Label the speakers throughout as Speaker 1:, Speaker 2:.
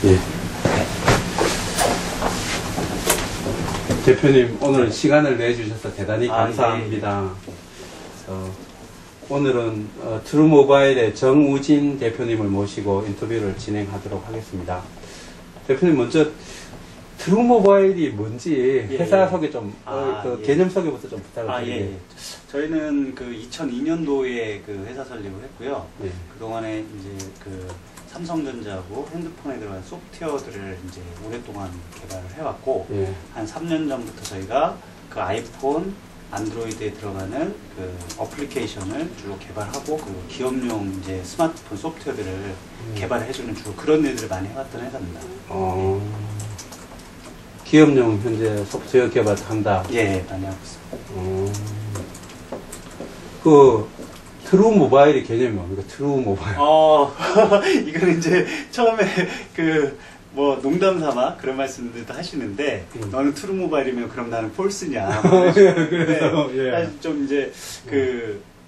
Speaker 1: 예. 대표님, 오늘 시간을 내주셔서 대단히 감사합니다. 오늘은 트루모바일의 정우진 대표님을 모시고 인터뷰를 진행하도록 하겠습니다. 대표님, 먼저 트루모바일이 뭔지 회사 소개 좀, 개념 소개부터 좀 부탁을 드릴게요.
Speaker 2: 저희는 그 2002년도에 그 회사 설립을 했고요.
Speaker 1: 예.
Speaker 2: 그동안에 이제 그 삼성전자하고 핸드폰에 들어간 소프트웨어들을 이제 오랫동안 개발을 해왔고,
Speaker 1: 예.
Speaker 2: 한 3년 전부터 저희가 그 아이폰, 안드로이드에 들어가는 그 어플리케이션을 주로 개발하고, 그 기업용 이제 스마트폰 소프트웨어들을 개발해주는 주로 그런 일들을 많이 해왔던 회사입니다.
Speaker 1: 기업용 현재 소프트웨어 개발한다.
Speaker 2: 예, 많이 하고 있습니다.
Speaker 1: 그 트루모바일의 개념이 뭡니까? 트루모바일.
Speaker 2: 이거는 이제 처음에 뭐 농담 삼아 그런 말씀들도 하시는데, 너는 트루모바일이면 그럼 나는 폴스냐.
Speaker 1: 그래서, 예.
Speaker 2: 사실 좀 이제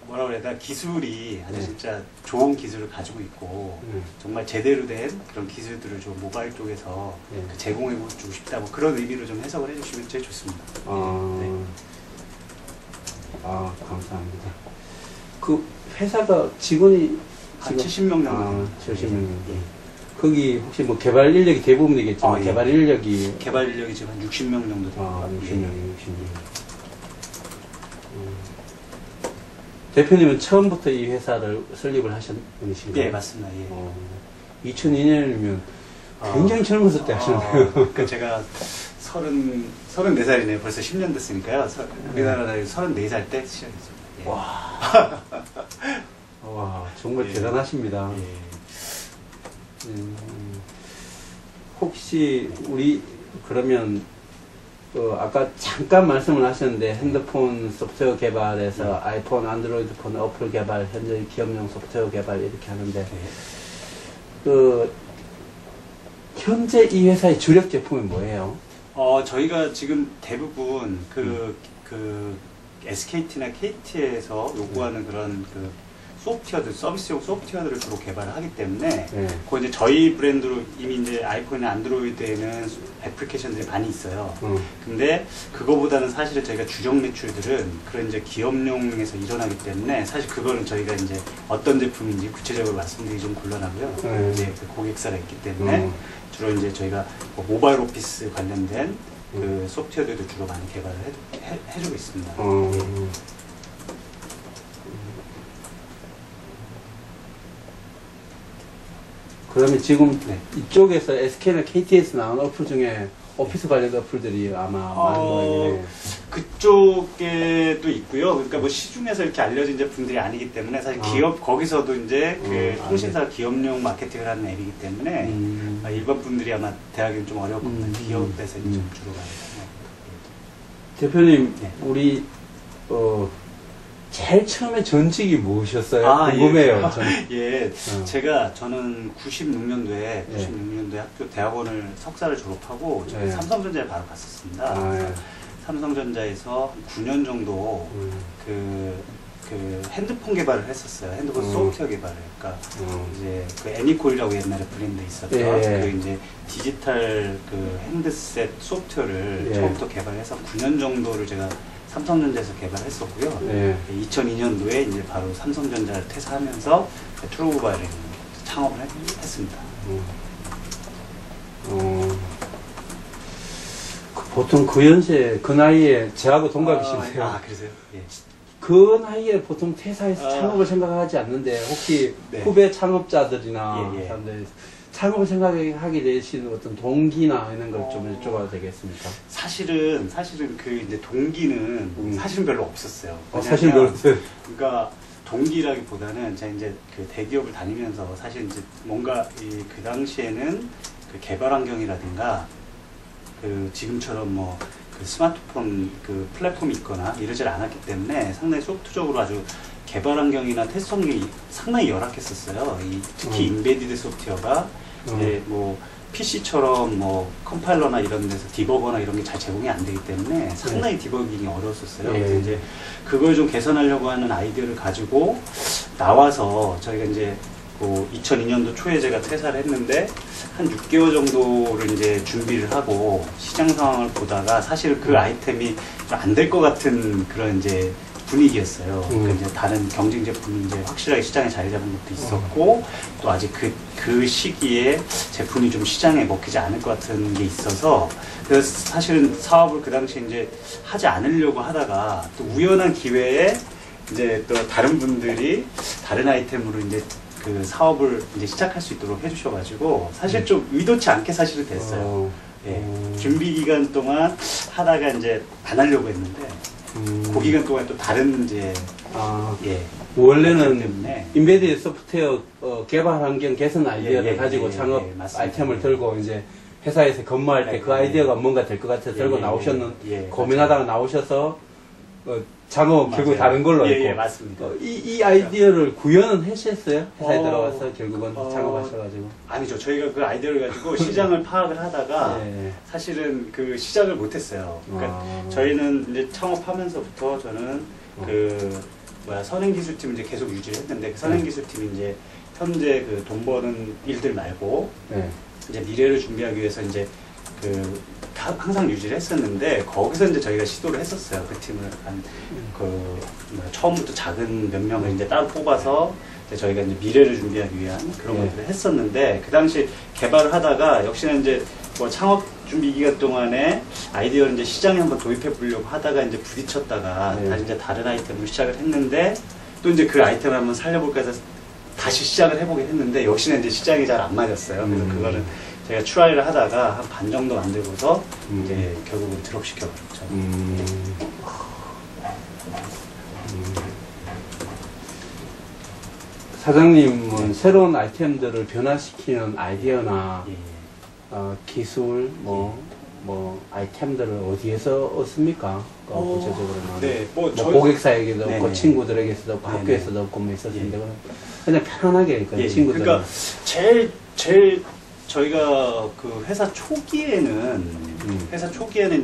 Speaker 2: 뭐라 그래야 되나, 기술이 아주 진짜 좋은 기술을 가지고 있고, 정말 제대로 된 그런 기술들을 좀 모바일 쪽에서 제공해주고 싶다, 뭐 그런 의미로 좀 해석을 해주시면 제일 좋습니다.
Speaker 1: 감사합니다. 그 회사가 직원이
Speaker 2: 한 70명 정도.
Speaker 1: 70명. 거기 혹시 뭐 개발 인력이 대부분이겠지만, 개발 인력이
Speaker 2: 지금 한 60명 정도 됩니다.
Speaker 1: 60명. 대표님은 처음부터 이 회사를 설립을 하신 분이신가요?
Speaker 2: 예, 맞습니다. 예.
Speaker 1: 2002년이면 굉장히 젊었을 때 하셨네요.
Speaker 2: 그러니까 제가 34살이네요. 벌써 10년 됐으니까요. 우리나라 나이 34살 때 시작했습니다. 예.
Speaker 1: 와, 정말 대단하십니다. 혹시 그러면 아까 잠깐 말씀을 하셨는데, 핸드폰 소프트웨어 개발에서 아이폰, 안드로이드 폰 어플 개발, 현재 기업용 소프트웨어 개발 이렇게 하는데, 현재 이 회사의 주력 제품이 뭐예요?
Speaker 2: 저희가 지금 대부분 SKT나 KT에서 요구하는 그런 소프트웨어들, 서비스용 소프트웨어들을 주로 개발을 하기 때문에, 그거 이제 저희 브랜드로 이미 이제 아이폰이나 안드로이드에는 애플리케이션들이 많이 있어요. 근데 그거보다는 사실은 저희가 주력 매출들은 그런 이제 기업용에서 일어나기 때문에, 사실 그거는 저희가 이제 어떤 제품인지 구체적으로 말씀드리기 좀 곤란하고요. 이제 그 고객사가 있기 때문에 주로 이제 저희가 뭐 모바일 오피스 관련된 그 소프트웨어들도 주로 많이 개발을 해주고 있습니다.
Speaker 1: 그러면 지금 이쪽에서 SK나 KT에서 나온 어플 중에 오피스 관련 어플들이 아마 많은 거예요.
Speaker 2: 그쪽에도 있고요. 그러니까 뭐 시중에서 이렇게 알려진 제품들이 아니기 때문에, 사실 거기서도 이제 통신사 기업용 마케팅을 하는 앱이기 때문에 일반 분들이 아마 대하기는 좀 어려울 겁니다. 기업에서 좀 주로 가요.
Speaker 1: 대표님, 우리 제일 처음에 전직이 무엇이었어요? 궁금해요.
Speaker 2: 저는 96년도에 학교 대학원을 석사를 졸업하고 삼성전자에 바로 갔었습니다. 삼성전자에서 9년 정도 핸드폰 개발을 했었어요. 핸드폰 소프트웨어 개발을. 그러니까 이제 그 애니콜이라고 옛날에 브랜드 있었죠. 그리고 이제 디지털 핸드셋 소프트웨어를 처음부터 개발해서 9년 정도를 제가 삼성전자에서 개발했었고요. 2002년도에 이제 바로 삼성전자를 퇴사하면서 트루모바일을 창업을 했습니다.
Speaker 1: 보통 그 연세, 그 나이에 저하고 동갑이신데요.
Speaker 2: 그러세요? 예.
Speaker 1: 그 나이에 보통 퇴사해서 창업을 생각하지 않는데, 혹시 후배 창업자들이나 사람들 창업을 생각하게 되시는 어떤 동기나 이런 걸 좀 여쭤봐도 되겠습니까?
Speaker 2: 사실은 이제 동기는 사실은 별로 없었어요.
Speaker 1: 사실 별로 없어요.
Speaker 2: 그러니까 동기라기보다는 제가 이제 그 대기업을 다니면서 사실 이제 뭔가 그 당시에는 그 개발 환경이라든가 지금처럼 뭐 스마트폰 플랫폼이 있거나 이러질 않았기 때문에 상당히 소프트적으로 아주 개발 환경이나 테스트성이 상당히 열악했었어요. 특히 인베디드 소프트웨어가 이제 뭐 PC처럼 뭐 컴파일러나 이런 데서 디버거나 이런 게 잘 제공이 안 되기 때문에 상당히 디버깅이 어려웠었어요. 그래서 이제 그걸 좀 개선하려고 하는 아이디어를 가지고 나와서 저희가 이제 2002년도 초에 제가 퇴사를 했는데 한 6개월 정도를 이제 준비를 하고 시장 상황을 보다가 사실 그 아이템이 안 될 것 같은 그런 이제 분위기였어요. 그러니까 이제 다른 경쟁 제품이 이제 확실하게 시장에 자리 잡은 것도 있었고 또 아직 그 시기에 제품이 좀 시장에 먹히지 않을 것 같은 게 있어서 그래서 사실은 사업을 그 당시에 이제 하지 않으려고 하다가 또 우연한 기회에 이제 또 다른 분들이 다른 아이템으로 이제 그 사업을 이제 시작할 수 있도록 해주셔가지고 사실 좀 의도치 않게 사실은 됐어요. 예. 준비 기간 동안 하다가 이제 안 하려고 했는데 그 기간 동안 또 다른 이제 예.
Speaker 1: 원래는 인베디드 소프트웨어 개발 환경 개선 아이디어를 가지고 창업 아이템을 들고 이제 회사에서 근무할 때 그 아이디어가 뭔가 될 것 같아서 들고 나오셨는 고민하다가 나오셔서 작업 결국 다른 걸로 했고.
Speaker 2: 예, 맞습니다.
Speaker 1: 이 아이디어를 구현은 하셨어요? 회사에 들어가서 결국은 창업하셔가지고.
Speaker 2: 아니죠. 저희가 그 아이디어를 가지고 시장을 파악을 하다가 사실은 그 시작을 못했어요. 그러니까 저희는 이제 창업하면서부터 저는 선행기술팀을 이제 계속 유지를 했는데 그 선행기술팀이 이제 현재 그 돈 버는 일들 말고 이제 미래를 준비하기 위해서 이제 항상 유지를 했었는데 거기서 이제 저희가 시도를 했었어요. 그 팀을 처음부터 작은 몇 명을 이제 따로 뽑아서 이제 저희가 이제 미래를 준비하기 위한 그런 것들을 했었는데 그 당시 개발을 하다가 역시나 이제 뭐 창업 준비 기간 동안에 아이디어를 이제 시장에 한번 도입해 보려고 하다가 이제 부딪혔다가 다시 이제 다른 아이템으로 시작을 했는데 또 이제 그 아이템을 한번 살려볼까 해서 다시 시작을 해보긴 했는데 역시나 이제 시장이 잘 안 맞았어요. 그래서 그거는 제가 트라이를 하다가 한 반 정도 만들고서 이제 결국은 드롭시켜 버렸죠.
Speaker 1: 사장님은 새로운 아이템들을 변화시키는 아이디어나 기술, 아이템들을 어디에서 얻습니까? 구체적으로는.
Speaker 2: 네,
Speaker 1: 고객사에게도 없고, 친구들에게서도 없고, 학교에서도 없고, 있었는데, 그냥 편하게, 친구들.
Speaker 2: 그러니까, 제일 저희가 그 회사 초기에는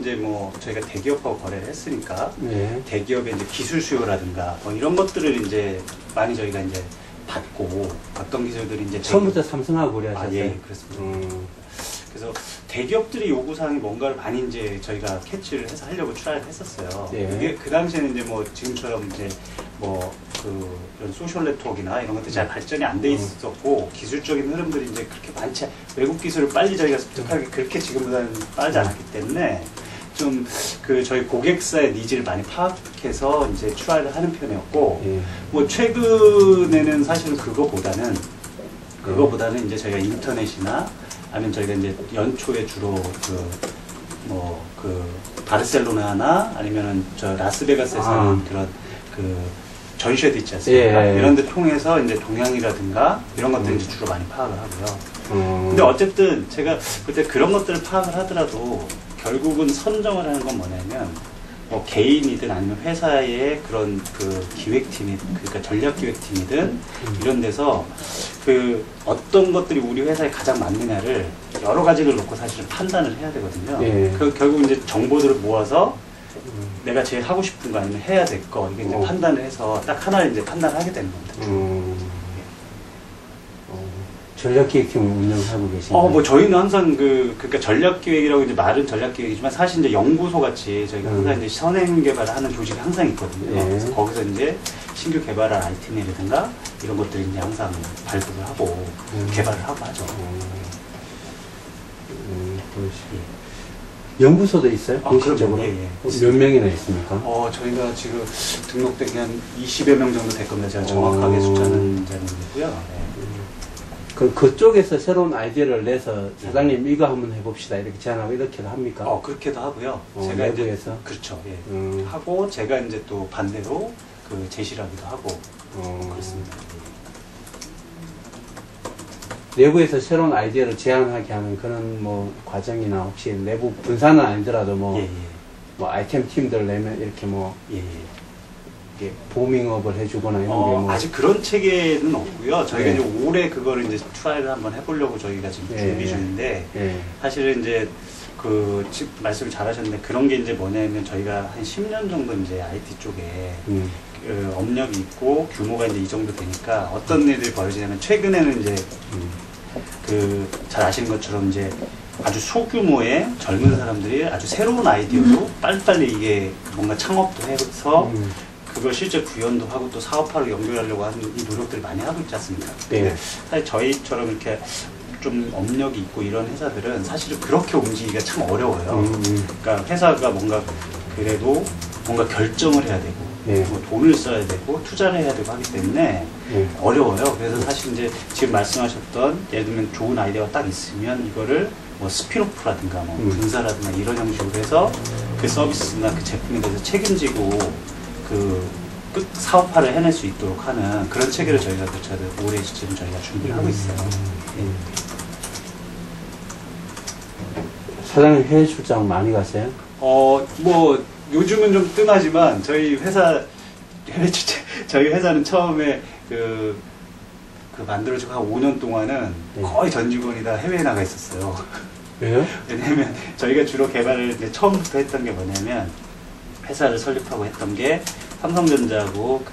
Speaker 2: 이제 뭐 저희가 대기업하고 거래를 했으니까 대기업의 이제 기술 수요라든가 뭐 이런 것들을 이제 많이 저희가 이제 받고 어떤 기술들이 이제
Speaker 1: 처음부터 삼성하고 거래하셨어요?
Speaker 2: 예, 그렇습니다. 그래서 대기업들이 요구사항이 뭔가를 많이 이제 저희가 캐치를 해서 하려고 트라이를 했었어요. 그게 그 당시에는 이제 뭐 지금처럼 이제 뭐 이런 소셜 네트워크나 이런 것들이 잘 발전이 안 돼 있었고 기술적인 흐름들이 이제 그렇게 많지 외국 기술을 빨리 저희가 습득하기 그렇게 지금보다는 빠르지 않았기 때문에 좀 저희 고객사의 니즈를 많이 파악해서 이제 트라이를 하는 편이었고 뭐 최근에는 사실은 그거보다는 이제 저희가 인터넷이나 아니면 저희가 이제 연초에 주로 바르셀로나나 아니면은 저 라스베가스에서 하는 그런 전시회도 있지 않습니까? 이런 데 통해서 이제 동향이라든가 이런 것들 이제 주로 많이 파악을 하고요. 근데 어쨌든 제가 그때 그런 것들을 파악을 하더라도 결국은 선정을 하는 건 뭐냐면 뭐 개인이든 아니면 회사의 그런 기획팀이 그러니까 전략기획팀이든 이런 데서 어떤 것들이 우리 회사에 가장 맞느냐를 여러 가지를 놓고 사실은 판단을 해야 되거든요. 결국 이제 정보들을 모아서 내가 제일 하고 싶은 거 아니면 해야 될 거 이게 이제 판단을 해서 딱 하나를 이제 판단하게 되는 겁니다.
Speaker 1: 전략기획팀을 운영하고 계신가요?
Speaker 2: 뭐 저희는 항상 그러니까 전략기획이라고 이제 말은 전략기획이지만 사실 이제 연구소 같이 저희가 항상 이제 선행 개발을 하는 조직이 항상 있거든요. 그래서 거기서 이제 신규 개발한 아이템이라든가 이런 것들이 이제 항상 발굴을 하고 개발을 하고 하죠.
Speaker 1: 연구소도 있어요? 공식적으로? 몇 명이나 있습니까?
Speaker 2: 저희가 지금 등록된 게 한 20여 명 정도 될 겁니다. 제가 정확하게 숫자는 잘 모르고요.
Speaker 1: 그쪽에서 새로운 아이디어를 내서 사장님 이거 한번 해봅시다 이렇게 제안하고 이렇게도 합니까?
Speaker 2: 그렇게도 하고요.
Speaker 1: 제가 내부에서?
Speaker 2: 그렇죠. 하고 제가 이제 또 반대로 제시를 하기도 하고 그렇습니다.
Speaker 1: 내부에서 새로운 아이디어를 제안하게 하는 그런 뭐 과정이나 혹시 내부 분산은 아니더라도 뭐 아이템 팀들 내면 이렇게 이렇게 보밍업을 해주거나 이런 게 뭐
Speaker 2: 아직 그런 체계는 없고요. 저희가 이제 올해 그거를 이제 트라이를 한번 해보려고 저희가 지금 준비 중인데 사실은 이제 말씀을 잘하셨는데 그런 게 이제 뭐냐면 저희가 한 10년 정도 이제 IT 쪽에 업력이 있고 규모가 이제 이 정도 되니까 어떤 일들이 벌어지냐면 최근에는 이제 잘 아시는 것처럼 이제 아주 소규모의 젊은 사람들이 아주 새로운 아이디어로 빨리빨리 이게 뭔가 창업도 해서 그걸 실제 구현도 하고 또 사업화로 연결하려고 하는 이 노력들을 많이 하고 있지 않습니까?
Speaker 1: 네.
Speaker 2: 사실 저희처럼 이렇게 좀 업력이 있고 이런 회사들은 사실은 그렇게 움직이기가 참 어려워요. 그러니까 회사가 뭔가 그래도 뭔가 결정을 해야 되고 뭐 돈을 써야 되고 투자를 해야 되고 하기 때문에 어려워요. 그래서 사실 이제 지금 말씀하셨던 예를 들면 좋은 아이디어가 딱 있으면 이거를 뭐 스피노프라든가 뭐 분사라든가 이런 형식으로 해서 그 서비스나 그 제품에 대해서 책임지고 끝 사업화를 해낼 수 있도록 하는 그런 체계를 저희가 올해 지금 저희가 준비를 하고 있어요.
Speaker 1: 사장님 해외 출장 많이 가세요?
Speaker 2: 뭐 요즘은 좀 뜸하지만 저희 회사 해외 출장 저희 회사는 처음에 그 만들어지고 한 5년 동안은 거의 전 직원이 다 해외에 나가 있었어요.
Speaker 1: 왜요?
Speaker 2: 왜냐면 저희가 주로 개발을 이제 처음부터 했던 게 뭐냐면 회사를 설립하고 했던 게 삼성전자하고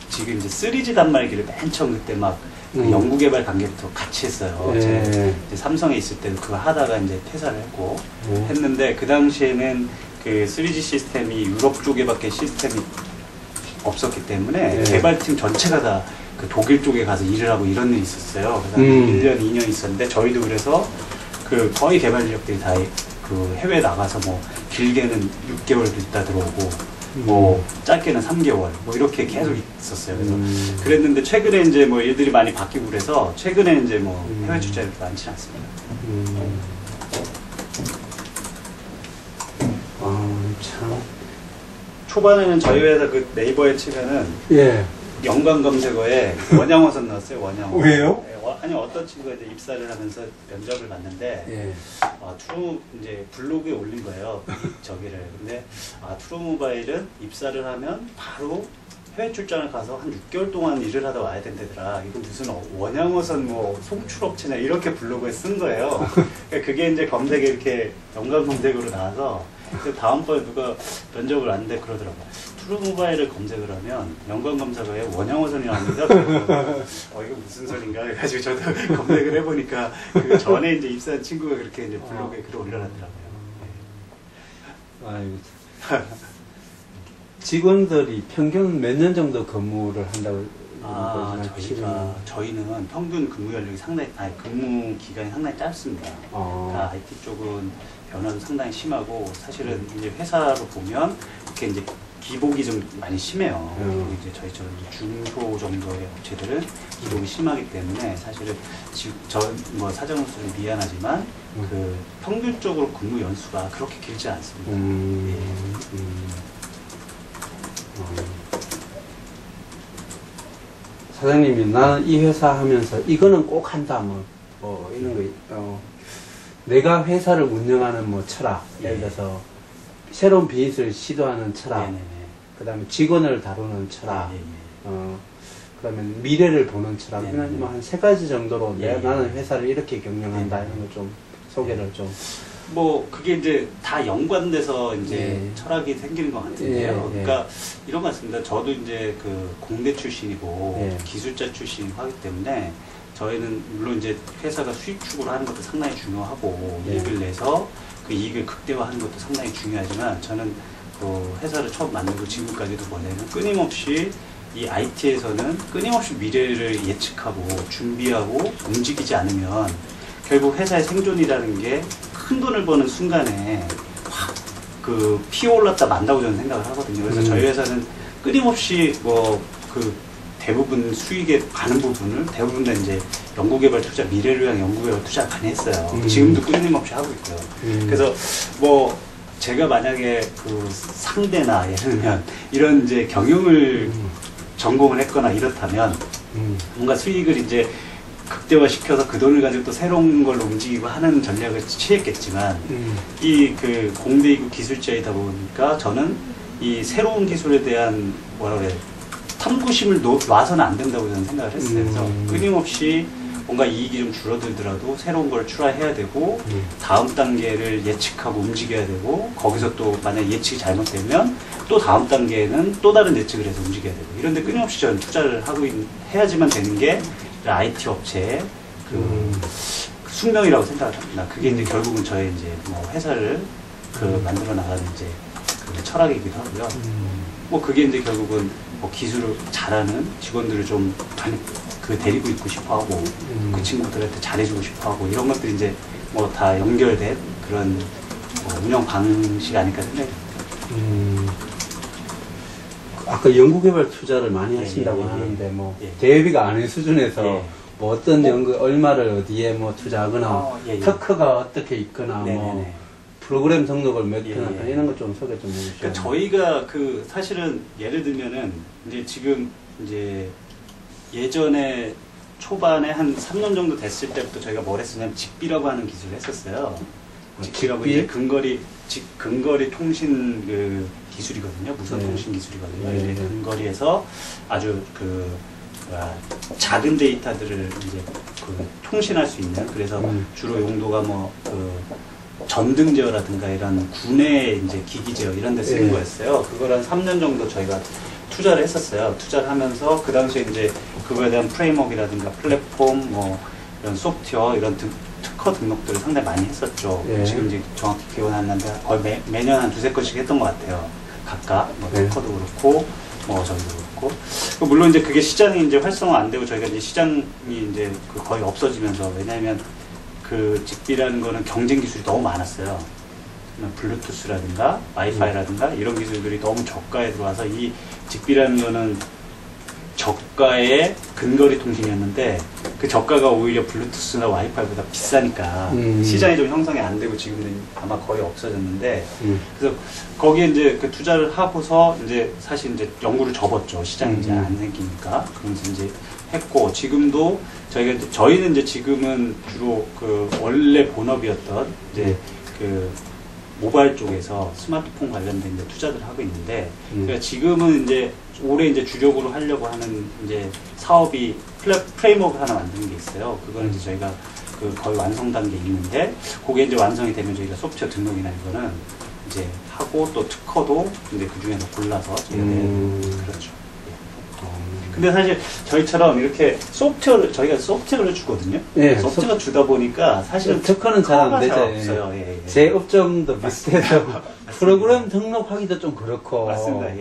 Speaker 2: 지금 이제 3G 단말기를 맨 처음 그때 막 연구 개발 단계부터 같이 했어요. 이제 삼성에 있을 때도 그거 하다가 이제 퇴사를 했고 했는데 그 당시에는 그 3G 시스템이 유럽 쪽에밖에 시스템이 없었기 때문에 개발팀 전체가 다 그 독일 쪽에 가서 일을 하고 이런 일이 있었어요. 그래서 1년, 2년 있었는데 저희도 그래서 거의 개발 인력들이 다 해외 나가서 뭐 길게는 6개월도 있다 들어오고 뭐 짧게는 3개월 뭐 이렇게 계속 있었어요. 그래서 그랬는데 최근에 이제 뭐 일들이 많이 바뀌고 그래서 최근에 이제 뭐 해외 출장이 그렇게 많지 않습니다.
Speaker 1: 참.
Speaker 2: 초반에는 저희 회사 그 네이버에 치면은 연관 검색어에 원양어선 넣었어요. 원양어.
Speaker 1: 왜요?
Speaker 2: 아니 어떤 친구가 이제 입사를 하면서 면접을 봤는데 트루 이제 블로그에 올린 거예요. 저기를. 근데 트루모바일은 입사를 하면 바로 해외 출장을 가서 한 6개월 동안 일을 하다 와야 된다더라. 이거 무슨 원양어선 뭐 송출업체냐 이렇게 블로그에 쓴 거예요. 그게 이제 검색에 이렇게 연관 검색으로 나와서 다음번에 누가 면접을 왔는데 그러더라고요. 트루모바일을 검색을 하면 연관 검색어에 원양어선이 나옵니다. 이거 무슨 소린가 해가지고 저도 검색을 해보니까 그 전에 이제 입사한 친구가 그렇게 이제 블로그에 글을 올려놨더라고요.
Speaker 1: 아이고. 직원들이 평균 몇 년 정도 근무를 한다고?
Speaker 2: 저희는 평균 근무 연령이 근무 기간이 상당히 짧습니다. 그러니까 IT 쪽은 변화도 상당히 심하고 사실은 이제 회사로 보면 이렇게 이제 기복이 좀 많이 심해요. 이제 저희처럼 이제 중소 정도의 업체들은 기복이 심하기 때문에 사실은 뭐 사정수는 미안하지만 평균적으로 근무 연수가 그렇게 길지 않습니다.
Speaker 1: 사장님이 나는 이 회사 하면서 이거는 꼭 한다 뭐 이런 거 있다. 내가 회사를 운영하는 뭐 철학, 예를 들어서 새로운 비즈니스를 시도하는 철학, 그 다음에 직원을 다루는 철학, 그 다음에 미래를 보는 철학, 이런 뭐 한 3가지 정도로 나는 회사를 이렇게 경영한다 이런 거 좀 소개를 좀.
Speaker 2: 뭐 그게 이제 다 연관돼서 이제 철학이 생기는 것 같은데요. 그러니까 이런 것 같습니다. 저도 이제 공대 출신이고 기술자 출신이고 하기 때문에 저희는 물론 이제 회사가 수익 추구를 하는 것도 상당히 중요하고 이익을 내서 그 이익을 극대화하는 것도 상당히 중요하지만 저는 회사를 처음 만들고 지금까지도 뭐냐면 끊임없이 이 IT에서는 끊임없이 미래를 예측하고 준비하고 움직이지 않으면 결국 회사의 생존이라는 게 큰 돈을 버는 순간에 확 피어올랐다 만다고 저는 생각을 하거든요. 그래서 저희 회사는 끊임없이 대부분 수익의 많은 부분을 대부분 다 이제 연구개발 투자, 미래를 위한 연구개발 투자 많이 했어요. 지금도 끊임없이 하고 있고요. 그래서 뭐 제가 만약에 상대나 예를 들면 이런 이제 경영을 전공을 했거나 이렇다면 뭔가 수익을 이제 극대화시켜서 그 돈을 가지고 또 새로운 걸로 움직이고 하는 전략을 취했겠지만 공대이고 기술자이다 보니까 저는 이 새로운 기술에 대한 탐구심을 놔서는 안 된다고 저는 생각을 했어요. 그래서 끊임없이 뭔가 이익이 좀 줄어들더라도 새로운 걸 출하해야 되고 다음 단계를 예측하고 움직여야 되고 거기서 또 만약 예측이 잘못되면 또 다음 단계에는 또 다른 예측을 해서 움직여야 되고 이런데 끊임없이 저는 투자를 하고 해야지만 되는 게 IT 업체의 그 숙명이라고 생각을 합니다. 그게 이제 결국은 저의 이제 뭐 회사를 만들어 나가는 이제 그 철학이기도 하고요. 뭐 그게 이제 결국은 뭐 기술을 잘하는 직원들을 좀 데리고 있고 싶어 하고 그 친구들한테 잘해주고 싶어 하고 이런 것들이 이제 뭐 다 연결된 그런 뭐 운영 방식 아닐까 생각이 듭니다.
Speaker 1: 아까 연구개발 투자를 많이 하신다고 하는데 뭐 대비가 아닌 수준에서 뭐 어떤 연구 얼마를 어디에 뭐 투자하거나 특허가 어떻게 있거나 뭐 프로그램 등록을 몇 편 하거나 이런 거 좀 소개 좀 해주시죠.
Speaker 2: 그러니까 저희가 그 사실은 예를 들면은 이제 지금 이제 예전에 초반에 한 3년 정도 됐을 때부터 저희가 뭘 했었냐면 직비라고 하는 기술을 했었어요. 직비라고 이제 근거리 통신 그 기술이거든요. 무선 통신 기술이거든요. 이제 근거리에서 아주 작은 데이터들을 이제 통신할 수 있는 그래서 주로 용도가 뭐 전등 제어라든가 이런 군의 이제 기기 제어 이런 데 쓰는 거였어요. 그걸 한 3년 정도 저희가 투자를 했었어요. 투자를 하면서 그 당시에 이제 그거에 대한 프레임워크라든가 플랫폼 뭐 이런 소프트웨어 이런 특허 등록들을 상당히 많이 했었죠. 지금 이제 정확히 기억은 안 나는데 거의 매년 한 두세 건씩 했던 것 같아요. 각각 뭐 특허도 그렇고 뭐 저기도 그렇고 물론 이제 그게 시장이 이제 활성화 안 되고 저희가 이제 시장이 이제 거의 없어지면서 왜냐하면 그 직비라는 거는 경쟁 기술이 너무 많았어요. 블루투스라든가 와이파이라든가 이런 기술들이 너무 저가에 들어와서 이 직비라는 거는 저가의 근거리 통신이었는데 그 저가가 오히려 블루투스나 와이파이보다 비싸니까 시장이 좀 형성이 안 되고 지금은 아마 거의 없어졌는데 그래서 거기에 이제 그 투자를 하고서 이제 사실 이제 연구를 접었죠. 시장이 이제 안 생기니까. 그러면서 이제 했고 지금도 저희는 이제 지금은 주로 그 원래 본업이었던 이제 그 모바일 쪽에서 스마트폰 관련된 이제 투자를 하고 있는데 그러니까 지금은 이제 올해 이제 주력으로 하려고 하는 이제 사업이 프레임워크 하나 만드는 게 있어요. 그거는 이제 저희가 그 거의 완성 단계에 있는데 그게 이제 완성이 되면 저희가 소프트웨어 등록이나 이거는 이제 하고 또 특허도 이제 그 중에서 골라서 저희가 그렇죠. 근데 사실 저희처럼 이렇게 저희가 소프트웨어를 주거든요. 소프트웨어 주다 보니까 사실은
Speaker 1: 특허는 잘 안 되죠.
Speaker 2: 없어요.
Speaker 1: 제 업종도 비슷해서 프로그램 등록하기도 좀 그렇고.
Speaker 2: 맞습니다.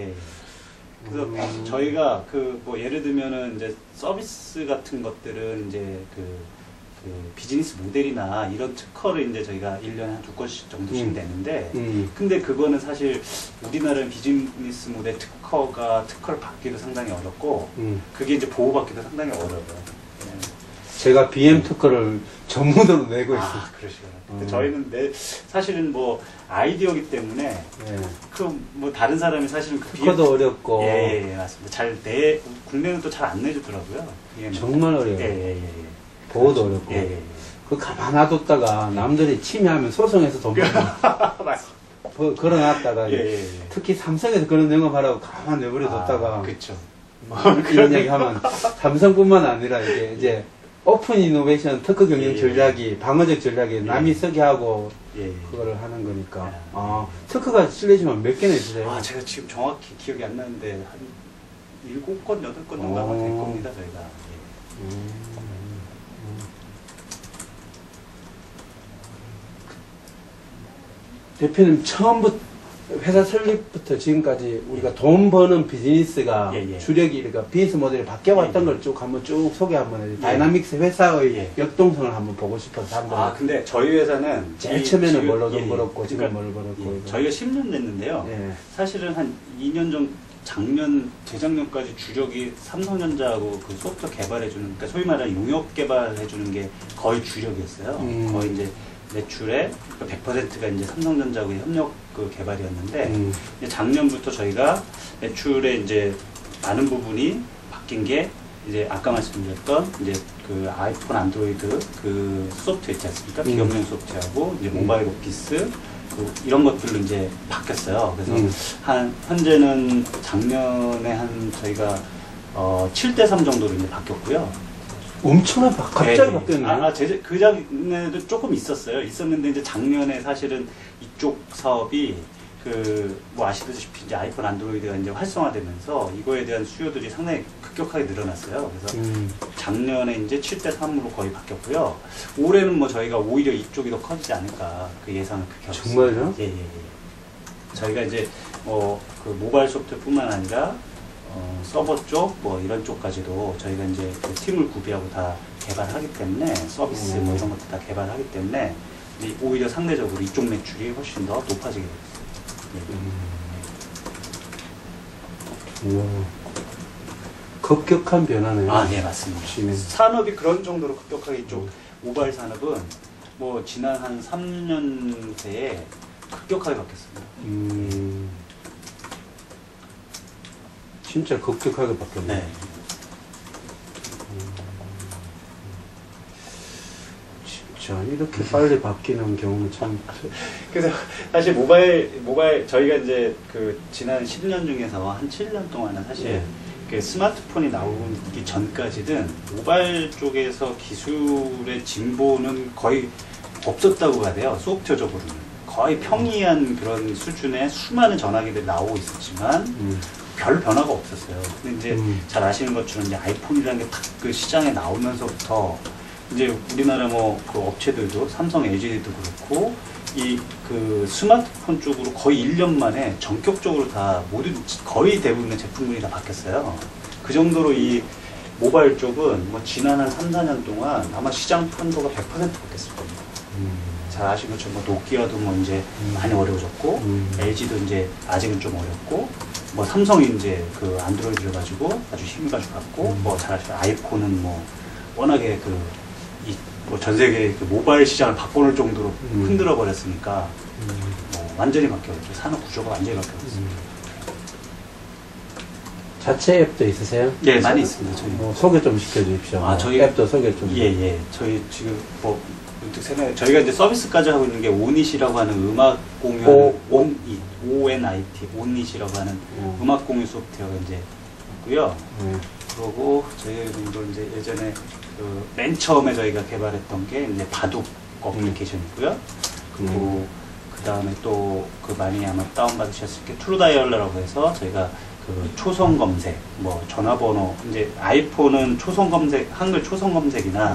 Speaker 2: 그래서 저희가 뭐 예를 들면은 이제 서비스 같은 것들은 이제 그 비즈니스 모델이나 이런 특허를 이제 저희가 1년에 한 2건씩 정도씩 내는데 근데 그거는 사실 우리나라는 비즈니스 모델 특허를 받기도 상당히 어렵고 그게 이제 보호받기도 상당히 어려워요.
Speaker 1: 제가 BM 특허를 전문으로 내고 있어요.
Speaker 2: 그러시구나. 근데 저희는 사실은 뭐 아이디어이기 때문에 뭐 다른 사람이 사실은
Speaker 1: 특허도 어렵고
Speaker 2: 맞습니다. 국내는 또 잘 안 내주더라고요.
Speaker 1: 정말 어려워요. 보호도 어렵고. 그 가만 놔뒀다가 남들이 침해하면 소송해서 돈 벌고 걸어놨다가 특히 삼성에서 그런 영업하라고 가만 내버려뒀다가
Speaker 2: 그렇죠.
Speaker 1: 이런 얘기 하면 삼성뿐만 아니라 이제 오픈 이노베이션 특허 경영 전략이 방어적 전략이 남이 쓰게 하고 그거를 하는 거니까. 특허가 실례지만 몇 개나 있으세요?
Speaker 2: 제가 지금 정확히 기억이 안 나는데 한 7건, 8건 정도 아마 될 겁니다, 저희가.
Speaker 1: 대표님 처음부터 회사 설립부터 지금까지 우리가 돈 버는 비즈니스가 주력이 그러니까 비즈니스 모델이 바뀌어왔던 걸 쭉 한번 쭉 소개 한번 해주세요. 다이나믹스 회사의 역동성을 한번 보고 싶어서 한번.
Speaker 2: 근데 저희 회사는
Speaker 1: 제일 처음에는 뭘로 돈 벌었고 지금 뭘로 벌었고.
Speaker 2: 저희가 10년 됐는데요. 사실은 한 2년 전 재작년까지 주력이 삼성전자하고 그 소프트웨어 개발해주는, 그러니까 소위 말하는 용역 개발해주는 게 거의 주력이었어요. 거의 이제 매출의 100%가 이제 삼성전자하고 협력 개발이었는데, 이제 작년부터 저희가 매출의 이제 많은 부분이 바뀐 게 이제 아까 말씀드렸던 이제 그 아이폰, 안드로이드 그 소프트웨어 있지 않습니까? 비경영 소프트웨어하고 이제 모바일 오피스 이런 것들로 이제 바뀌었어요. 그래서 현재는 작년에 저희가 7대3 정도로 이제 바뀌었고요.
Speaker 1: 엄청나게 갑자기 바뀌었네요.
Speaker 2: 그 전에도 조금 있었는데 이제 작년에 사실은 이쪽 사업이 뭐 아시다시피 이제 아이폰 안드로이드가 이제 활성화되면서 이거에 대한 수요들이 상당히 급격하게 늘어났어요. 그래서 작년에 이제 7대3으로 거의 바뀌었고요. 올해는 뭐 저희가 오히려 이쪽이 더 커지지 않을까 그 예상을 그렇게 하고 있습니다.
Speaker 1: 정말요?
Speaker 2: 예. 저희가 이제 그 모바일 소프트뿐만 아니라 서버 쪽, 뭐 이런 쪽까지도 저희가 이제 그 팀을 구비하고 다 개발하기 때문에 서비스 뭐 이런 것도 다 개발하기 때문에 오히려 상대적으로 이쪽 매출이 훨씬 더 높아지게 됐어요.
Speaker 1: 급격한 변화네요.
Speaker 2: 네, 맞습니다. 산업이 그런 정도로 급격하게 이쪽 모바일 산업은 뭐 지난 한 3년 새에 급격하게 바뀌었습니다.
Speaker 1: 진짜 급격하게 바뀌었네요.
Speaker 2: 네.
Speaker 1: 진짜 이렇게 빨리 바뀌는 경우는 참.
Speaker 2: 그래서 사실 모바일 저희가 이제 그 지난 10년 중에서 한 7년 동안은 사실 그 스마트폰이 나오기 전까지는 모바일 쪽에서 기술의 진보는 거의 없었다고 해야 돼요. 소프트웨어적으로는 거의 평이한 그런 수준의 수많은 전화기들이 나오고 있었지만 별 변화가 없었어요. 근데 이제 잘 아시는 것처럼 이제 아이폰이라는 게 딱 그 시장에 나오면서부터 이제 우리나라 뭐 그 업체들도 삼성, LG도 그렇고 이 그 스마트폰 쪽으로 거의 1년 만에 전격적으로 다 모든 거의 대부분의 제품군이 다 바뀌었어요. 그 정도로 이 모바일 쪽은 뭐 지난 한 3, 4년 동안 아마 시장 판도가 100% 바뀌었을 겁니다. 잘 아시는 것처럼 뭐 노키아도 뭐 이제 많이 어려워졌고 LG도 이제 아직은 좀 어렵고 뭐 삼성이 이제 그 안드로이드를 가지고 아주 힘을 가지고 갔고 뭐 잘 아시는 아이폰은 뭐 워낙에 뭐 전 세계 그 모바일 시장을 바꿔놓을 정도로 흔들어 버렸으니까 뭐 완전히 바뀌었죠. 산업 구조가 완전히 바뀌었습니다.
Speaker 1: 자체 앱도 있으세요?
Speaker 2: 네, 많이 있습니다. 저희
Speaker 1: 소개 좀 시켜주십시오.
Speaker 2: 저희
Speaker 1: 앱도 소개 좀.
Speaker 2: 예. 저희 지금 뭐 저희가 이제 서비스까지 하고 있는 게 오닛이라고 하는 음악 공유 ONIT 오닛이라고 하는 음악 공유 소프트웨어가 이제 있고요. 그리고 저희도 이제 예전에 그 맨 처음에 저희가 개발했던 게 이제 바둑 어플리케이션이고요. 그리고 그 다음에 또 그 많이 아마 다운받으셨을 게 트루다이얼러라고 해서 저희가 그 초성 검색, 뭐 전화번호, 이제 아이폰은 초성 검색, 한글 초성 검색이나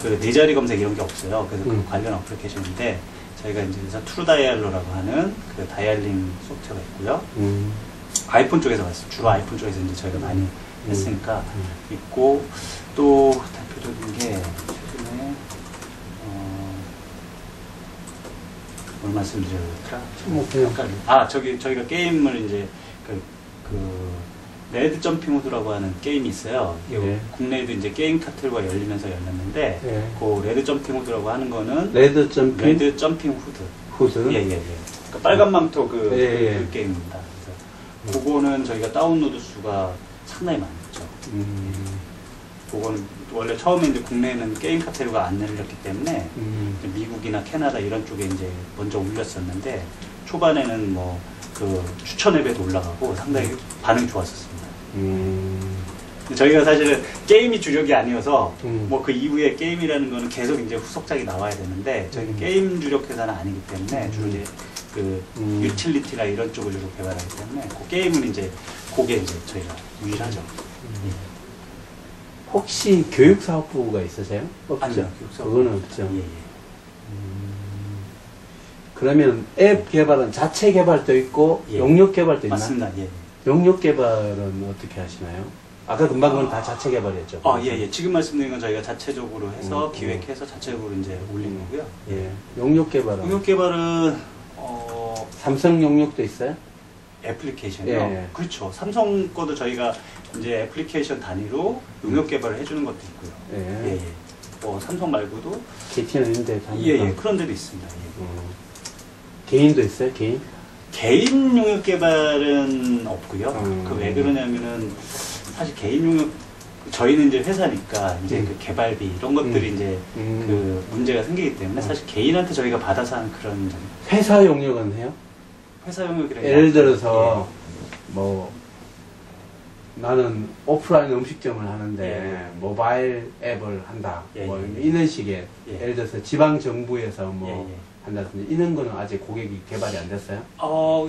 Speaker 2: 그 네 자리 검색 이런 게 없어요. 그래서 그 관련 어플리케이션인데 저희가 이제 그래서 트루다이얼러라고 하는 그 다이얼링 소프트웨어가 있고요. 아이폰 쪽에서 봤어요. 주로 아이폰 쪽에서 이제 저희가 많이 했으니까 있고 또 대표적인 게 최근에 뭘 말씀드려야 될까? 저희가 게임을 이제 그 레드 점핑 후드라고 하는 게임이 있어요. 이게 국내에도 이제 게임 카텔과 열리면서 열렸는데 그 레드 점핑 후드라고 하는 거는 레드 점핑 후드. 예. 그러니까 빨간 망토 그 게임입니다. 그래서 그거는 저희가 다운로드 수가 상당히 많죠. 그거는 원래 처음에 이제 국내에는 게임 카테고리가 안 열렸기 때문에 미국이나 캐나다 이런 쪽에 이제 먼저 올렸었는데 초반에는 뭐 그 추천 앱에도 올라가고 상당히 반응이 좋았었습니다. 저희가 사실은 게임이 주력이 아니어서 뭐 그 이후에 게임이라는 거는 계속 이제 후속작이 나와야 되는데 저희는 게임 주력 회사는 아니기 때문에 주로 이제 그 유틸리티나 이런 쪽을 주로 개발하기 때문에 그 게임은 이제 그게 이제 저희가 유일하죠.
Speaker 1: 혹시 교육사업부가 있으세요? 없죠?
Speaker 2: 아니요, 교육사업부.
Speaker 1: 그거는 없죠.
Speaker 2: 예.
Speaker 1: 그러면 앱 개발은 자체 개발도 있고 용역 개발도 있나요?
Speaker 2: 맞습니다. 예.
Speaker 1: 용역 개발은 어떻게 하시나요? 아까 금방 건 다 자체 개발이었죠.
Speaker 2: 예. 지금 말씀드린 건 저희가 자체적으로 해서 기획해서 자체적으로 이제 올린 거고요.
Speaker 1: 예. 용역 개발은?
Speaker 2: 용역 개발은
Speaker 1: 삼성 용역도 있어요?
Speaker 2: 애플리케이션이요.
Speaker 1: 예.
Speaker 2: 그렇죠. 삼성 거도 저희가 이제 애플리케이션 단위로 용역 개발을 해주는 것도 있고요.
Speaker 1: 예.
Speaker 2: 뭐 삼성 말고도
Speaker 1: KT는 있는데
Speaker 2: 그런 데도 있습니다.
Speaker 1: 개인도 있어요?
Speaker 2: 개인 용역 개발은 없고요. 그 왜 그러냐면은 사실 개인 용역 저희는 이제 회사니까 이제 그 개발비 이런 것들이 이제 그 문제가 생기기 때문에 사실 개인한테 저희가 받아서 하는 그런
Speaker 1: 회사 용역은 해요?
Speaker 2: 회사 용역이라
Speaker 1: 예를 들어서 뭐 나는 오프라인 음식점을 하는데
Speaker 2: 예.
Speaker 1: 모바일 앱을 한다.
Speaker 2: 예,
Speaker 1: 뭐
Speaker 2: 예.
Speaker 1: 이런 식의
Speaker 2: 예.
Speaker 1: 예를 들어서 지방 정부에서 뭐
Speaker 2: 예, 예.
Speaker 1: 한다든지 이런 거는 아직 고객이 개발이 안 됐어요?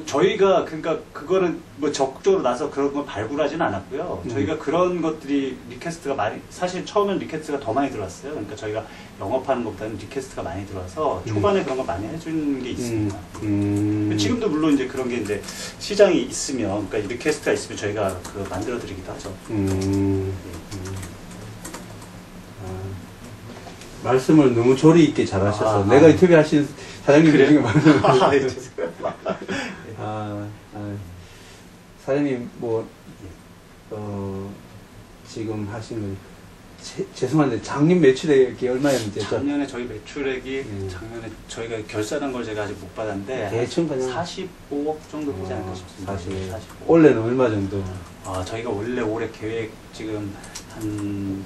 Speaker 2: 저희가 그러니까 그거는 뭐 적극적으로 나서 그런 걸 발굴하지는 않았고요. 저희가 그런 것들이 리퀘스트가 많이 사실 처음엔 리퀘스트가 더 많이 들어왔어요. 그러니까 저희가 영업하는 것보다는 리퀘스트가 많이 들어와서 초반에 그런 거 많이 해주는 게 있습니다. 지금도 물론 이제 그런 게 이제 시장이 있으면 그러니까 리퀘스트가 있으면 저희가 그 만들어 드리기도 하죠.
Speaker 1: 말씀을 너무 조리 있게 잘하셔서
Speaker 2: 아,
Speaker 1: 내가 인터뷰 하신 사장님
Speaker 2: 그래요?
Speaker 1: 중에 많은
Speaker 2: 아, 예, 죄송해요.
Speaker 1: 사장님 지금 하신 건 죄송한데 작년 매출액이 얼마였는지
Speaker 2: 작년에 저희 매출액이 작년에 저희가 결산한 걸 제가 아직 못 받았는데
Speaker 1: 대충 그냥
Speaker 2: 45억 정도 되지 않을까 싶습니다.
Speaker 1: 45.
Speaker 2: 45.
Speaker 1: 올해는 얼마 정도?
Speaker 2: 저희가 원래 올해 계획 지금 한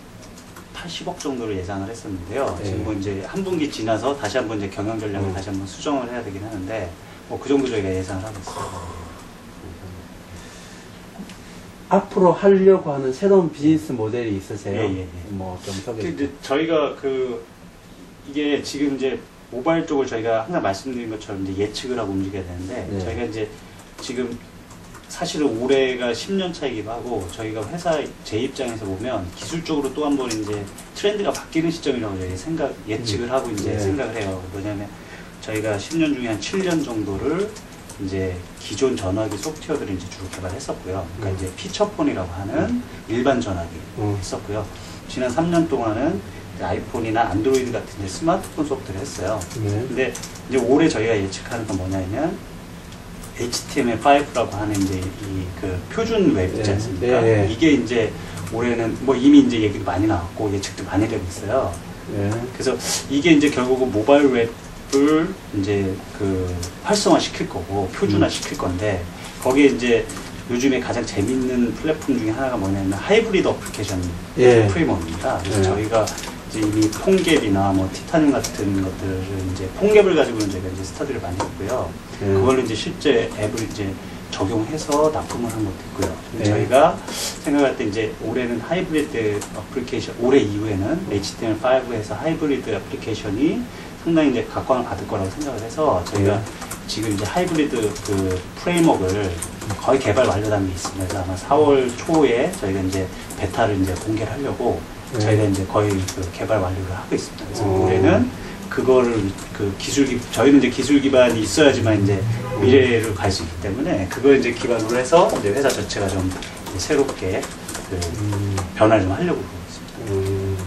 Speaker 2: 80억 정도를 예상을 했었는데요. 지금 뭐 이제 한 분기 지나서 다시 한번 이제 경영 전략을 다시 한번 수정을 해야 되긴 하는데 뭐 그 정도 저희가 예상을 하고 있습니다.
Speaker 1: 앞으로 하려고 하는 새로운 비즈니스 모델이 있으세요?
Speaker 2: 예.
Speaker 1: 뭐 좀 소개해
Speaker 2: 이제 저희가 이게 지금 이제 모바일 쪽을 저희가 항상 말씀드린 것처럼 이제 예측을 하고 움직여야 되는데
Speaker 1: 네.
Speaker 2: 저희가 이제 지금 사실은 올해가 10년 차이기도 하고 저희가 회사 제 입장에서 보면 기술적으로 또 한 번 이제 트렌드가 바뀌는 시점이라고 저희 예측을 하고 이제
Speaker 1: 네.
Speaker 2: 생각을 해요. 뭐냐면 저희가 10년 중에 한 7년 정도를 이제 기존 전화기 소프트웨어들을 이제 주로 개발했었고요. 그러니까 이제 피처폰이라고 하는 일반 전화기 했었고요. 지난 3년 동안은 이제 아이폰이나 안드로이드 같은 이제 스마트폰 소프트를 했어요. 근데 이제 올해 저희가 예측하는 건 뭐냐면 HTML5라고 하는 이제 그 표준 웹 있지 않습니까? 이게 이제 올해는 뭐 이미 이제 얘기도 많이 나왔고 예측도 많이 되고 있어요. 그래서 이게 이제 결국은 모바일 웹을 이제 활성화 시킬 거고 표준화 시킬 건데 거기에 이제 요즘에 가장 재밌는 플랫폼 중에 하나가 뭐냐면 하이브리드 어플리케이션 프레임워크입니다. 그래서 저희가 이제 이미 폰갭이나 뭐 티타늄 같은 것들을 이제 폰갭을 가지고는 저희가 이제 스터디를 많이 했고요. 그걸로 이제 실제 앱을 이제 적용해서 납품을 한 것도 있고요. 저희가 생각할 때 이제 올해는 하이브리드 어플리케이션, 올해 이후에는 HTML5에서 하이브리드 어플리케이션이 상당히 이제 각광을 받을 거라고 생각을 해서 저희가 지금 이제 하이브리드 프레임워크를 거의 개발 완료 단계에 있습니다. 그래서 아마 4월 초에 저희가 이제 베타를 이제 공개를 하려고 저희가 이제 거의 개발 완료를 하고 있습니다. 그래서 올해는 그거를 저희는 이제 기술 기반이 있어야지만 이제 미래를 갈 수 있기 때문에 그걸 이제 기반으로 해서 이제 회사 자체가 좀 새롭게 변화를 좀 하려고 그러고 있습니다.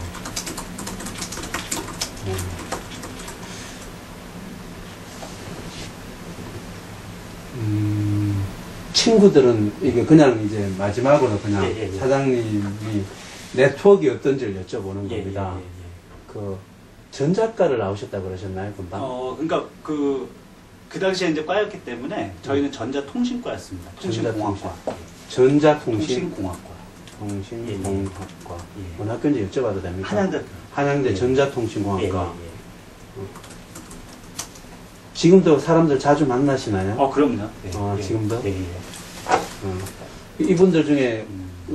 Speaker 1: 친구들은 이게 그냥 이제 마지막으로 그냥 사장님이 네트워크가 어떤지를 여쭤보는 겁니다. 전작가를 나오셨다 그러셨나요, 금방?
Speaker 2: 그러니까 그 당시에 이제 과였기 때문에 저희는 전자통신과였습니다. 통신공학과.
Speaker 1: 전자통신공학과. 통신공학과. 어느 학교인지 여쭤봐도 됩니까?
Speaker 2: 한양대.
Speaker 1: 한양대 전자통신공학과. 지금도 사람들 자주 만나시나요?
Speaker 2: 그럼요.
Speaker 1: 지금도? 이분들 중에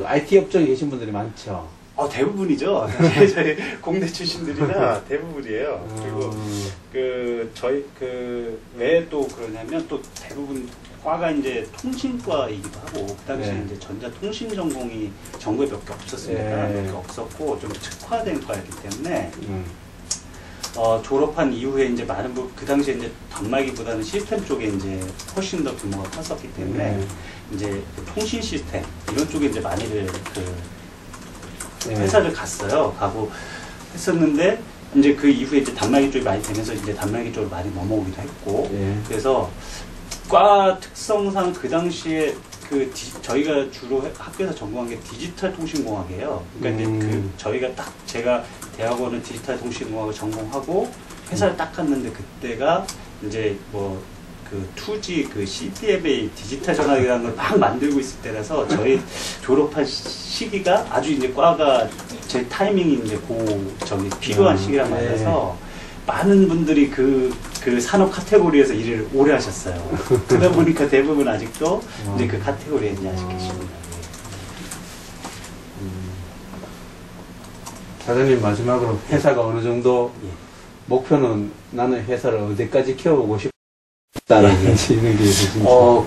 Speaker 1: IT 업종에 계신 분들이 많죠?
Speaker 2: 대부분이죠. 저희 공대 출신들이라 대부분이에요. 그리고 저희 왜 또 그러냐면 또 대부분 과가 이제 통신과이기도 하고 그 당시에 이제 전자통신 전공이 전국에 몇 개 없었습니다. 몇 개 없었고 좀 특화된 과였기 때문에 졸업한 이후에 이제 많은 그 당시에 이제 단말기보다는 시스템 쪽에 이제 훨씬 더 규모가 컸었기 때문에 이제 통신 시스템 이런 쪽에 이제 많이들 회사를 가고 했었는데 이제 그 이후에 이제 단말기 쪽이 많이 되면서 이제 단말기 쪽으로 많이 넘어오기도 했고 그래서 과 특성상 그 당시에 저희가 주로 학교에서 전공한 게 디지털 통신공학이에요. 그러니까 이제 저희가 제가 대학원은 디지털 통신공학을 전공하고 회사를 딱 갔는데 그때가 이제 2G CDMA 디지털 전화기라는 걸 막 만들고 있을 때라서 저희 졸업한 시기가 아주 이제 과가 제 타이밍이 이제 필요한 시기란 말이라서 많은 분들이 그 산업 카테고리에서 일을 오래 하셨어요. 그러다 보니까 대부분 아직도 이제 그 카테고리에 이제 아직 계십니다.
Speaker 1: 사장님 마지막으로 회사가 어느 정도 목표는 나는 회사를 어디까지 키워보고 싶다라는 있는 게 있으신지.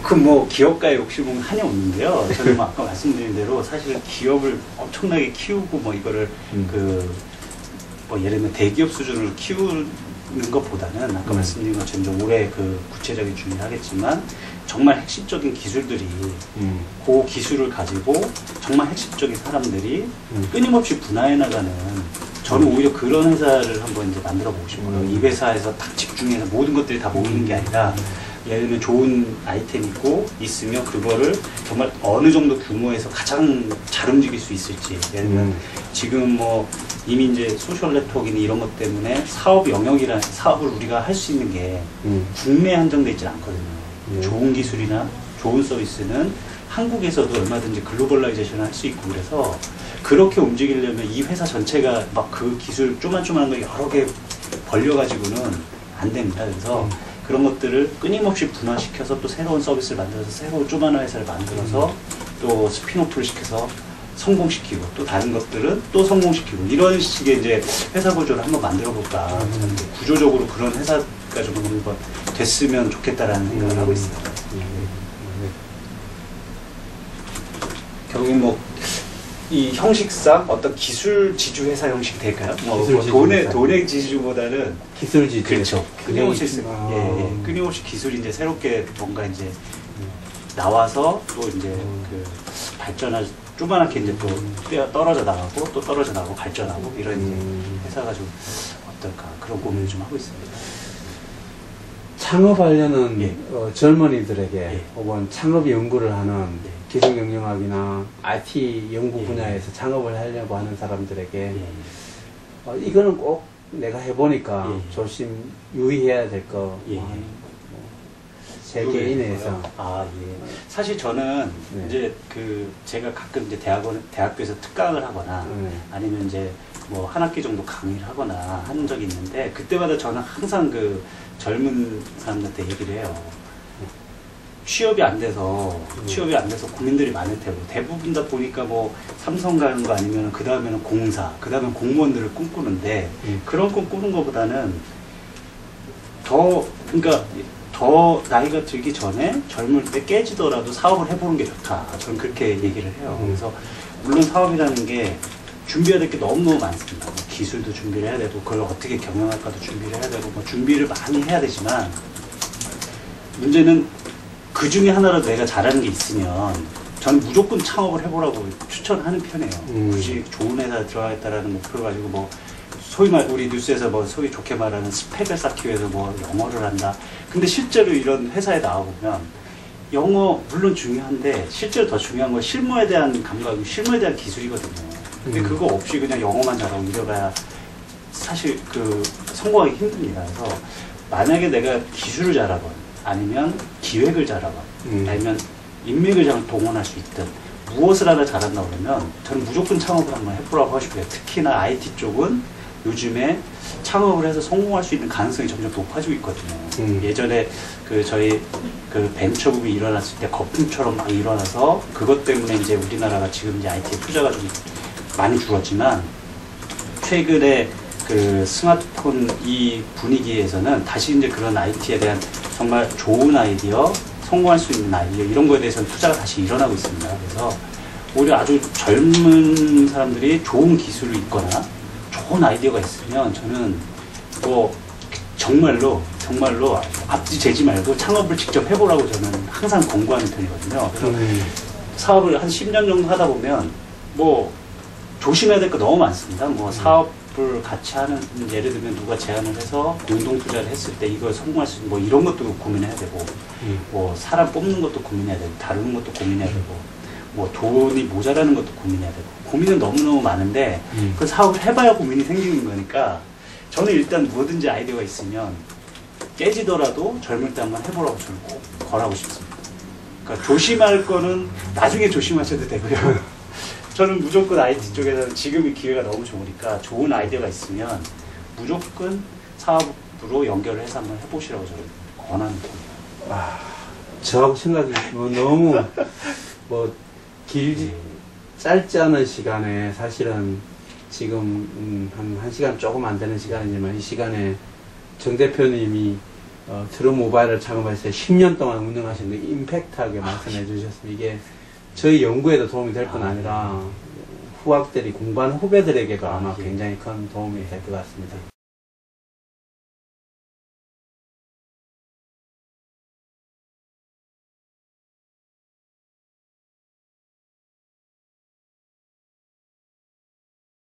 Speaker 2: 그 뭐 기업가의 욕심은 한이 없는데요. 저는 뭐 아까 말씀드린 대로 사실 기업을 엄청나게 키우고 뭐 이거를 뭐 예를 들면 대기업 수준으로 키우는 것보다는 아까 말씀드린 것처럼 좀 올해 그 구체적인 준비를 하겠지만 정말 핵심적인 기술들이 그 기술을 가지고 정말 핵심적인 사람들이 끊임없이 분화해 나가는 저는 오히려 그런 회사를 한번 이제 만들어 보고 싶어요. 이 회사에서 딱 집중해서 모든 것들이 다 모이는 게 아니라 예를 들면 좋은 아이템이 있으면 그거를 정말 어느 정도 규모에서 가장 잘 움직일 수 있을지. 예를 들면 지금 뭐 이미 이제 소셜 네트워크나 이런 것 때문에 사업 영역이나 사업을 우리가 할 수 있는 게 국내에 한정돼 있지 않거든요. 좋은 기술이나 좋은 서비스는 한국에서도 얼마든지 글로벌라이제이션을 할 수 있고 그래서 그렇게 움직이려면 이 회사 전체가 막 그 기술 쪼만쪼만한 걸 여러 개 벌려가지고는 안 됩니다. 그래서 그런 것들을 끊임없이 분화시켜서 또 새로운 서비스를 만들어서 새로운 쪼만한 회사를 만들어서 또 스피노프를 시켜서 성공시키고 또 다른 것들은 또 성공시키고 이런 식의 이제 회사 구조를 한번 만들어 볼까. 구조적으로 그런 회사가 좀 한번 됐으면 좋겠다라는 생각을 하고 있습니다. 결국엔 뭐 이 형식상 어떤 기술 지주 회사 형식이 될까요? 돈의 지주보다는
Speaker 1: 기술 지주.
Speaker 2: 그렇죠. 끊임없이 끊임없이 기술이 이제 새롭게 뭔가 이제 나와서 또 이제 그 발전할 조그맣게 이제 또 떨어져 나가고 또 떨어져 나가고 발전하고 이런 이제 회사가 좀 어떨까 그런 고민을 좀 하고 있습니다.
Speaker 1: 창업하려는 젊은이들에게 혹은 창업 연구를 하는 기술경영학이나 IT 연구 분야에서 창업을 하려고 하는 사람들에게 이거는 꼭 내가 해보니까 조심 유의해야 될 거. 세 개 이내에서.
Speaker 2: 사실 저는 이제 그 제가 가끔 이제 대학교에서 특강을 하거나 아니면 이제 뭐 한 학기 정도 강의를 하거나 한 적이 있는데 그때마다 저는 항상 그 젊은 사람들한테 얘기를 해요. 취업이 안 돼서 고민들이 많을 테고 대부분 다 보니까 뭐 삼성 가는 거 아니면 그 다음에는 공사, 그 다음에 공무원들을 꿈꾸는데 그런 꿈 꾸는 것보다는 그러니까 더 나이가 들기 전에 젊을 때 깨지더라도 사업을 해보는 게 좋다. 저는 그렇게 얘기를 해요. 그래서 물론 사업이라는 게 준비해야 될 게 너무너무 많습니다. 뭐 기술도 준비를 해야 되고 그걸 어떻게 경영할까도 준비를 해야 되고 뭐 준비를 많이 해야 되지만 문제는 그 중에 하나라도 내가 잘하는 게 있으면 저는 무조건 창업을 해보라고 추천하는 편이에요. 굳이 좋은 회사에 들어가겠다라는 목표를 가지고 뭐 소위 말 우리 뉴스에서 뭐 소위 좋게 말하는 스펙을 쌓기 위해서 뭐 영어를 한다. 근데 실제로 이런 회사에 나와보면 영어 물론 중요한데 실제로 더 중요한 건 실무에 대한 감각이고 실무에 대한 기술이거든요. 근데 그거 없이 그냥 영어만 잘하고 이래봐야 사실 그 성공하기 힘듭니다. 그래서 만약에 내가 기술을 잘하건 아니면 기획을 잘하건 아니면 인맥을 잘 동원할 수 있든 무엇을 하나 잘한다 그러면 저는 무조건 창업을 한번 해보라고 하고 싶어요. 특히나 IT 쪽은 요즘에 창업을 해서 성공할 수 있는 가능성이 점점 높아지고 있거든요. 예전에 그 저희 그 벤처붐이 일어났을 때 거품처럼 막 일어나서 그것 때문에 이제 우리나라가 지금 이제 IT에 투자가 좀 많이 줄었지만 최근에 그 스마트폰 이 분위기에서는 다시 이제 그런 IT에 대한 정말 좋은 아이디어, 성공할 수 있는 아이디어 이런 거에 대해서는 투자가 다시 일어나고 있습니다. 그래서 오히려 아주 젊은 사람들이 좋은 기술이 있거나 좋은 아이디어가 있으면 저는 뭐 정말로 앞뒤 재지 말고 창업을 직접 해보라고 저는 항상 권고하는 편이거든요. 그래서 사업을 한 10년 정도 하다 보면 뭐 조심해야 될 거 너무 많습니다. 뭐 사업을 같이 하는 예를 들면 누가 제안을 해서 공동 투자를 했을 때 이걸 성공할 수 있는 뭐 이런 것도 고민해야 되고 뭐 사람 뽑는 것도 고민해야 되고 다루는 것도 고민해야 되고 뭐 돈이 모자라는 것도 고민해야 되고 고민은 너무너무 많은데 그 사업을 해봐야 고민이 생기는 거니까 저는 일단 뭐든지 아이디어가 있으면 깨지더라도 젊을 때 한번 해보라고 저는 꼭 권하고 싶습니다. 그러니까 조심할 거는 나중에 조심하셔도 되고요. 저는 무조건 IT 쪽에서는 지금의 기회가 너무 좋으니까 좋은 아이디어가 있으면 무조건 사업으로 연결을 해서 한번 해보시라고 저는 권하는 편이에요.
Speaker 1: 저하고 생각이 너무 뭐 짧지 않은 시간에 사실은 지금 한 1시간 조금 안 되는 시간이지만 이 시간에 정 대표님이 트루 모바일을 창업해서 10년 동안 운영하시는데 임팩트하게 말씀해 주셨습니다. 이게 저희 연구에도 도움이 될 뿐 아니라 후학들이 공부하는 후배들에게도 아마 굉장히 큰 도움이 될 것 같습니다.